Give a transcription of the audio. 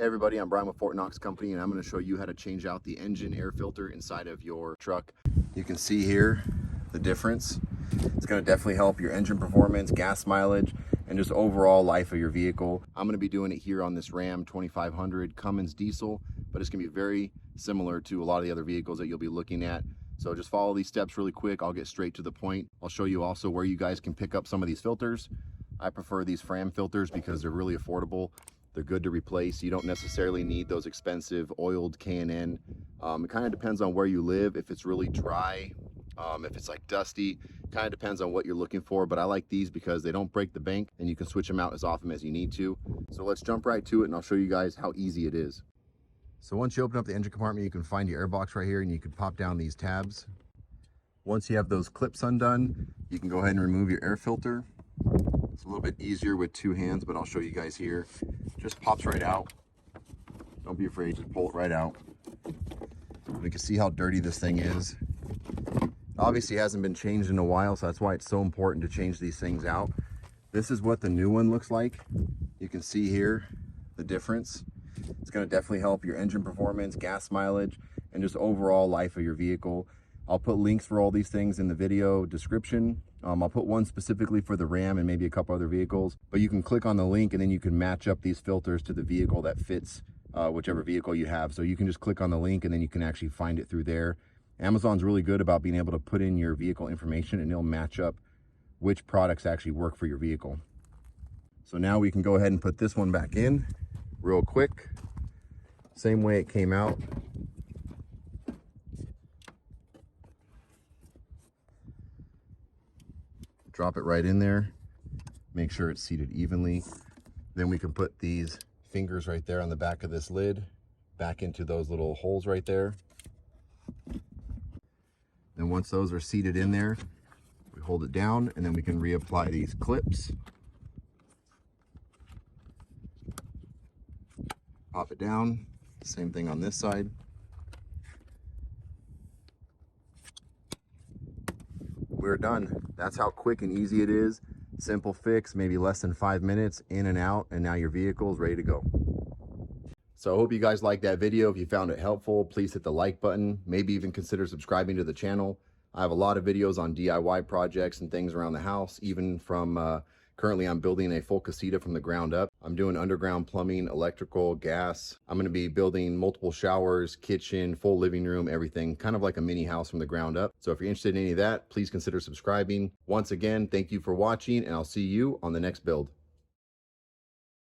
Hey everybody, I'm Brian with Fort Knox Company, and I'm going to show you how to change out the engine air filter inside of your truck. You can see here the difference. It's going to definitely help your engine performance, gas mileage, and just overall life of your vehicle. I'm going to be doing it here on this Ram 2500 Cummins diesel, but it's going to be very similar to a lot of the other vehicles that you'll be looking at. So just follow these steps really quick. I'll get straight to the point. I'll show you also where you guys can pick up some of these filters. I prefer these FRAM filters because they're really affordable. They're good to replace. You don't necessarily need those expensive oiled K&N. It kind of depends on where you live. If it's really dry, if it's like dusty, kind of depends on what you're looking for. But I like these because they don't break the bank and you can switch them out as often as you need to. So let's jump right to it and I'll show you guys how easy it is. So once you open up the engine compartment, you can find your air box right here and you can pop down these tabs. Once you have those clips undone, you can go ahead and remove your air filter. It's a little bit easier with two hands, but I'll show you guys here. Just pops right out. Don't be afraid, just pull it right out. We can see how dirty this thing is. Obviously it hasn't been changed in a while, so that's why it's so important to change these things out. This is what the new one looks like. You can see here the difference. It's going to definitely help your engine performance, gas mileage, and just overall life of your vehicle. I'll put links for all these things in the video description. I'll put one specifically for the Ram and maybe a couple other vehicles, but you can click on the link and then you can match up these filters to the vehicle that fits whichever vehicle you have. So you can just click on the link and then you can actually find it through there. Amazon's really good about being able to put in your vehicle information and it'll match up which products actually work for your vehicle. So now we can go ahead and put this one back in real quick. Same way it came out. Drop it right in there, make sure it's seated evenly. Then we can put these fingers right there on the back of this lid back into those little holes right there. Then once those are seated in there, we hold it down and then we can reapply these clips. Pop it down, same thing on this side. We're done. That's how quick and easy it is. Simple fix, maybe less than 5 minutes, in and out, and now your vehicle is ready to go. So I hope you guys liked that video. If you found it helpful, please hit the like button. Maybe even consider subscribing to the channel. I have a lot of videos on DIY projects and things around the house, even from currently I'm building a full casita from the ground up. I'm doing underground plumbing, electrical, gas. I'm going to be building multiple showers, kitchen, full living room, everything, kind of like a mini house from the ground up. So if you're interested in any of that, please consider subscribing. Once again, thank you for watching and I'll see you on the next build.